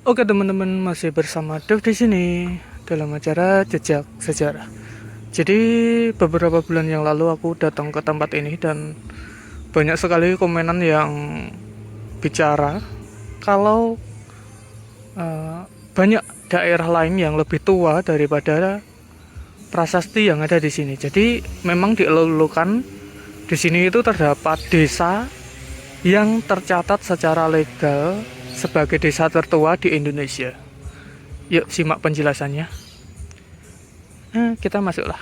Oke teman-teman, masih bersama Dev di sini dalam acara Jejak Sejarah. Jadi beberapa bulan yang lalu aku datang ke tempat ini dan banyak sekali komenan yang bicara kalau banyak daerah lain yang lebih tua daripada prasasti yang ada di sini. Jadi memang dielulukan di sini itu terdapat desa yang tercatat secara legal sebagai desa tertua di Indonesia. Yuk simak penjelasannya. Kita masuklah.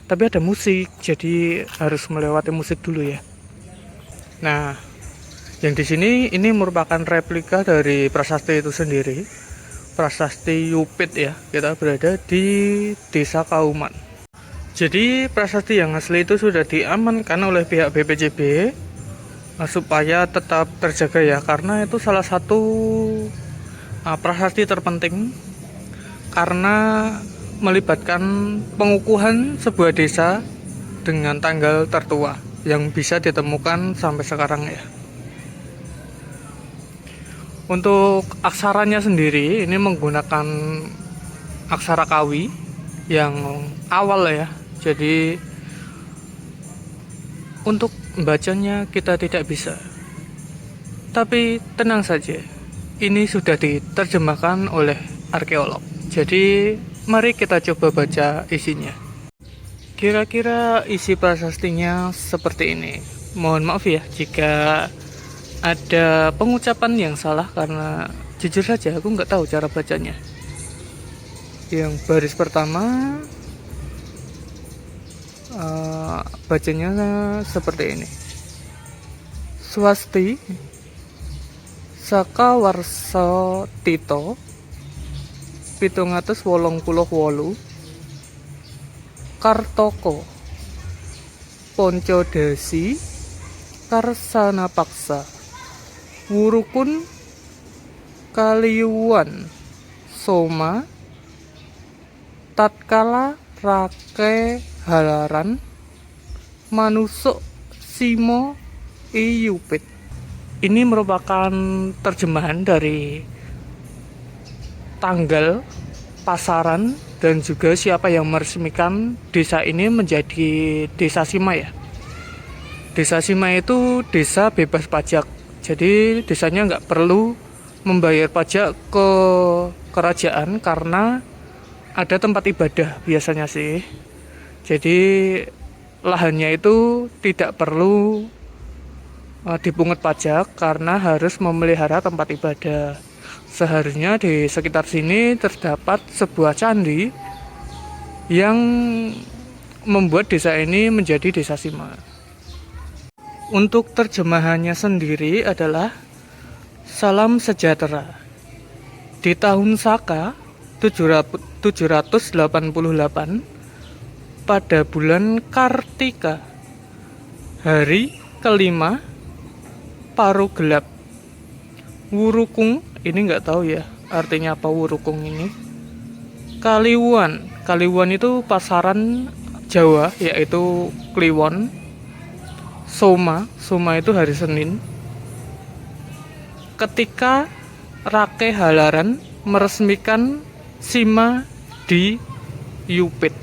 Tapi ada musik, jadi harus melewati musik dulu ya. Nah, yang di sini ini merupakan replika dari prasasti itu sendiri. Prasasti Yupit ya. Kita berada di Desa Kauman. Jadi prasasti yang asli itu sudah diamankan oleh pihak BPJB supaya tetap terjaga ya, karena itu salah satu prasasti terpenting karena melibatkan pengukuhan sebuah desa dengan tanggal tertua yang bisa ditemukan sampai sekarang ya. Untuk aksaranya sendiri ini menggunakan aksara Kawi yang awal ya. Jadi untuk membacanya kita tidak bisa. Tapi tenang saja, ini sudah diterjemahkan oleh arkeolog. Jadi mari kita coba baca isinya. Kira-kira isi prasastinya seperti ini. Mohon maaf ya jika ada pengucapan yang salah, karena jujur saja aku nggak tahu cara bacanya. Yang baris pertama bacanya seperti ini. Swasti Saka Warsa Tito 788 Kartoko Poncodasi Karsana Paksa Wurukun Kaliuan Soma Tatkala Rake Halaran Manusuk Simo Iyupit. Ini merupakan terjemahan dari tanggal, pasaran, dan juga siapa yang meresmikan desa ini menjadi desa Sima ya. Desa Sima itu desa bebas pajak. Jadi desanya nggak perlu membayar pajak ke kerajaan karena ada tempat ibadah biasanya sih. Jadi lahannya itu tidak perlu dipungut pajak karena harus memelihara tempat ibadah. Seharusnya di sekitar sini terdapat sebuah candi yang membuat desa ini menjadi desa Sima. Untuk terjemahannya sendiri adalah salam sejahtera. Di tahun Saka 788 pada bulan Kartika, hari kelima paruh gelap, Wurukung, ini nggak tahu ya artinya apa Wurukung ini. Kaliwuan itu pasaran Jawa, yaitu Kliwon. Soma itu hari Senin. Ketika Rake Halaran meresmikan Sima di Yupit.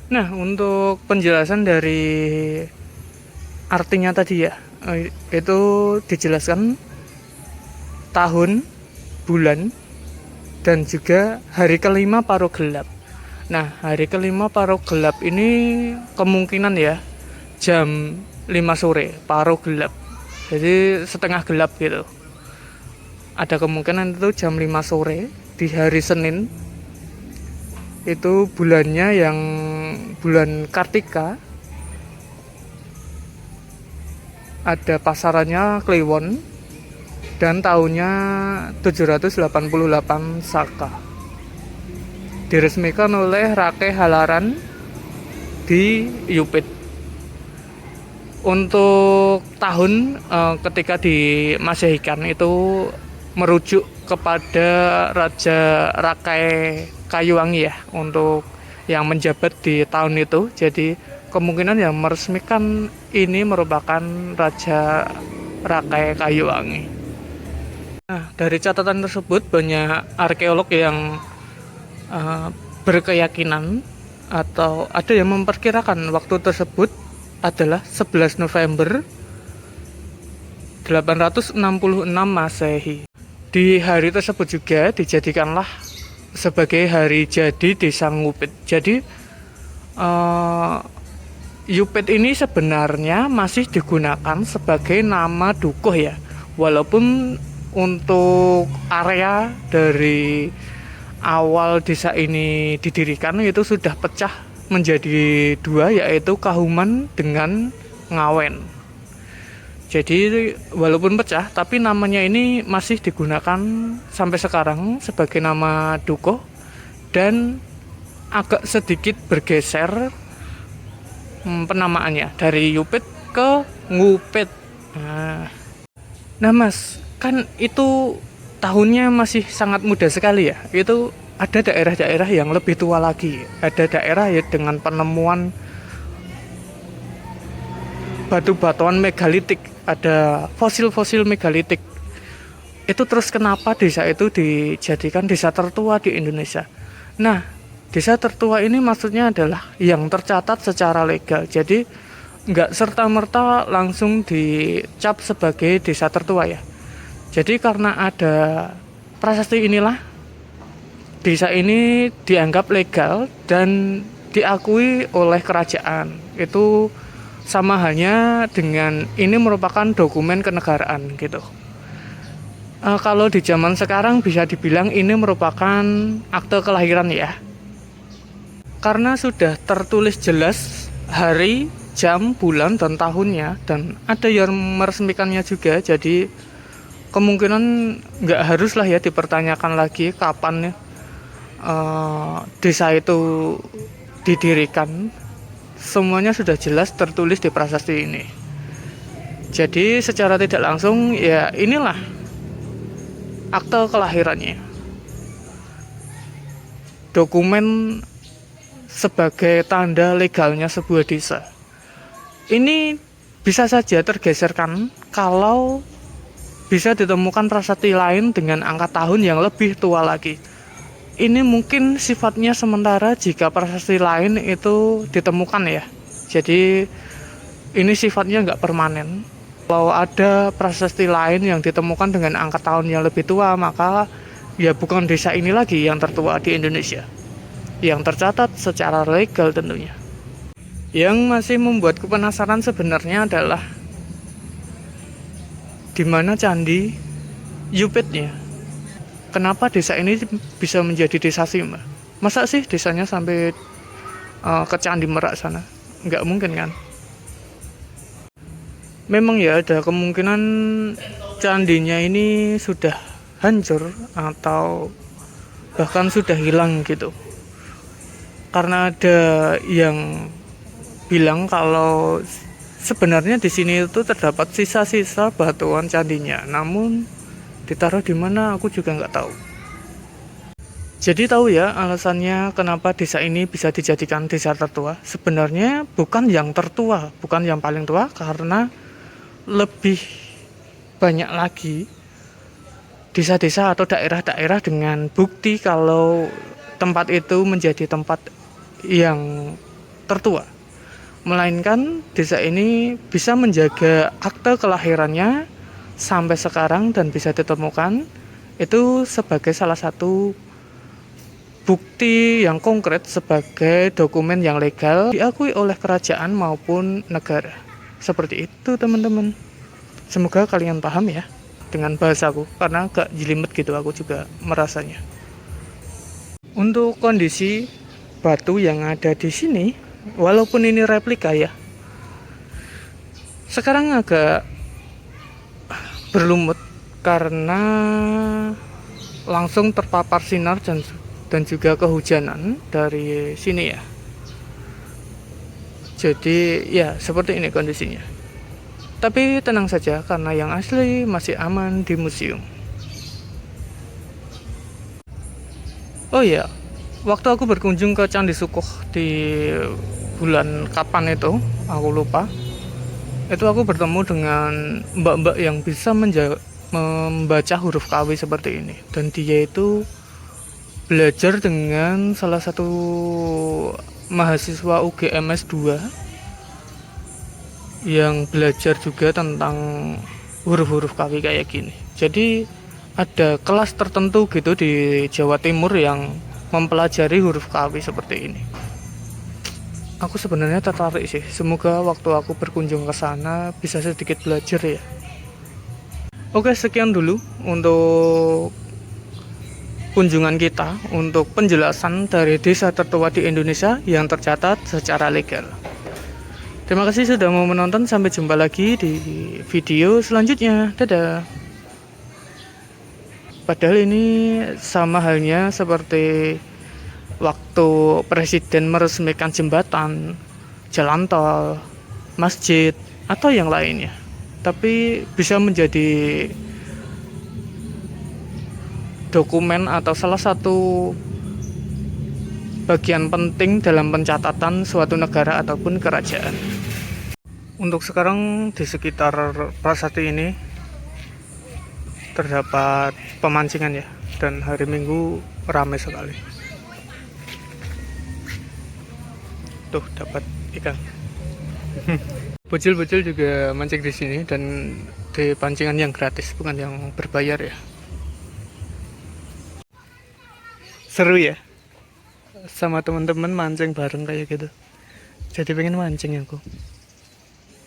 Nah, untuk penjelasan dari artinya tadi ya, itu dijelaskan tahun, bulan, dan juga hari kelima paruh gelap. Nah, hari kelima paruh gelap ini kemungkinan ya jam 5 sore paruh gelap. Jadi setengah gelap gitu. Ada kemungkinan itu jam 5 sore di hari Senin. Itu bulannya yang bulan Kartika. Ada pasarannya Kliwon dan tahunnya 788 Saka. Diresmikan oleh Rake Halaran di Yupit. Untuk tahun ketika dimasehikan itu merujuk kepada Raja Rakai Kayuwangi ya, untuk yang menjabat di tahun itu. Jadi kemungkinan yang meresmikan ini merupakan Raja Rakai Kayuwangi. Nah, dari catatan tersebut banyak arkeolog yang uh, berkeyakinan atau ada yang memperkirakan waktu tersebut adalah 11 November 866 Masehi. Di hari tersebut juga dijadikanlah sebagai hari jadi Desa Ngupit. Jadi Yupit ini sebenarnya masih digunakan sebagai nama dukuh ya, walaupun untuk area dari awal desa ini didirikan itu sudah pecah menjadi dua, yaitu Kahuman dengan Ngawen. Jadi walaupun pecah tapi namanya ini masih digunakan sampai sekarang sebagai nama dukuh dan agak sedikit bergeser penamaannya dari Yupit ke Ngupit. Nah Mas, kan itu tahunnya masih sangat muda sekali ya. Itu ada daerah-daerah yang lebih tua lagi. Ada daerah ya dengan penemuan batu-batuan megalitik, ada fosil-fosil megalitik. Itu terus kenapa desa itu dijadikan desa tertua di Indonesia? Nah, desa tertua ini maksudnya adalah yang tercatat secara legal. Jadi nggak serta-merta langsung dicap sebagai desa tertua ya. Jadi karena ada prasasti inilah desa ini dianggap legal dan diakui oleh kerajaan. Itu sama halnya dengan ini merupakan dokumen kenegaraan gitu. Kalau di zaman sekarang bisa dibilang ini merupakan akte kelahiran ya. Karena sudah tertulis jelas hari, jam, bulan, dan tahunnya, dan ada yang meresmikannya juga, jadi kemungkinan nggak harus lah ya dipertanyakan lagi kapan desa itu didirikan. Semuanya sudah jelas tertulis di prasasti ini. Jadi secara tidak langsung ya inilah akte kelahirannya. Dokumen sebagai tanda legalnya sebuah desa. Ini bisa saja tergeserkan kalau bisa ditemukan prasasti lain dengan angka tahun yang lebih tua lagi. Ini mungkin sifatnya sementara jika prasasti lain itu ditemukan ya. Jadi ini sifatnya nggak permanen. Kalau ada prasasti lain yang ditemukan dengan angka tahun yang lebih tua, maka ya bukan desa ini lagi yang tertua di Indonesia, yang tercatat secara legal tentunya. Yang masih membuatku penasaran sebenarnya adalah di mana candi Yupitnya. Kenapa desa ini bisa menjadi desa Sima? Masa sih desanya sampai ke Candi Merak sana? Nggak mungkin kan? Memang ya ada kemungkinan candinya ini sudah hancur atau bahkan sudah hilang gitu. Karena ada yang bilang kalau sebenarnya di sini itu terdapat sisa-sisa batuan candinya, namun ditaruh di mana aku juga nggak tahu. Jadi tahu ya alasannya kenapa desa ini bisa dijadikan desa tertua? Sebenarnya bukan yang tertua, bukan yang paling tua, karena lebih banyak lagi desa-desa atau daerah-daerah dengan bukti kalau tempat itu menjadi tempat yang tertua. Melainkan desa ini bisa menjaga akte kelahirannya sampai sekarang dan bisa ditemukan, itu sebagai salah satu bukti yang konkret sebagai dokumen yang legal diakui oleh kerajaan maupun negara. Seperti itu teman-teman. Semoga kalian paham ya dengan bahasaku, karena agak jelimet gitu aku juga merasanya. Untuk kondisi batu yang ada di sini, walaupun ini replika ya, sekarang agak berlumut karena langsung terpapar sinar dan juga kehujanan dari sini ya. Jadi ya seperti ini kondisinya. Tapi tenang saja karena yang asli masih aman di museum. Oh ya, waktu aku berkunjung ke Candi Sukuh di bulan kapan itu, aku lupa. Itu aku bertemu dengan mbak-mbak yang bisa membaca huruf KW seperti ini, dan dia itu belajar dengan salah satu mahasiswa UGMS 2 yang belajar juga tentang huruf-huruf KW kayak gini. Jadi ada kelas tertentu gitu di Jawa Timur yang mempelajari huruf KW seperti ini. Aku sebenarnya tertarik sih. Semoga waktu aku berkunjung ke sana bisa sedikit belajar ya. Oke, sekian dulu untuk kunjungan kita untuk penjelasan dari desa tertua di Indonesia yang tercatat secara legal. Terima kasih sudah mau menonton. Sampai jumpa lagi di video selanjutnya. Dadah. Padahal ini sama halnya seperti waktu presiden meresmikan jembatan, jalan tol, masjid, atau yang lainnya. Tapi bisa menjadi dokumen atau salah satu bagian penting dalam pencatatan suatu negara ataupun kerajaan. Untuk sekarang di sekitar prasasti ini terdapat pemancingan ya, dan hari Minggu ramai sekali. Tuh dapat ikan. Bocil-bocil juga mancing di sini, dan di pancingan yang gratis, bukan yang berbayar ya. Seru ya, sama teman-teman mancing bareng kayak gitu. Jadi pengen mancing aku.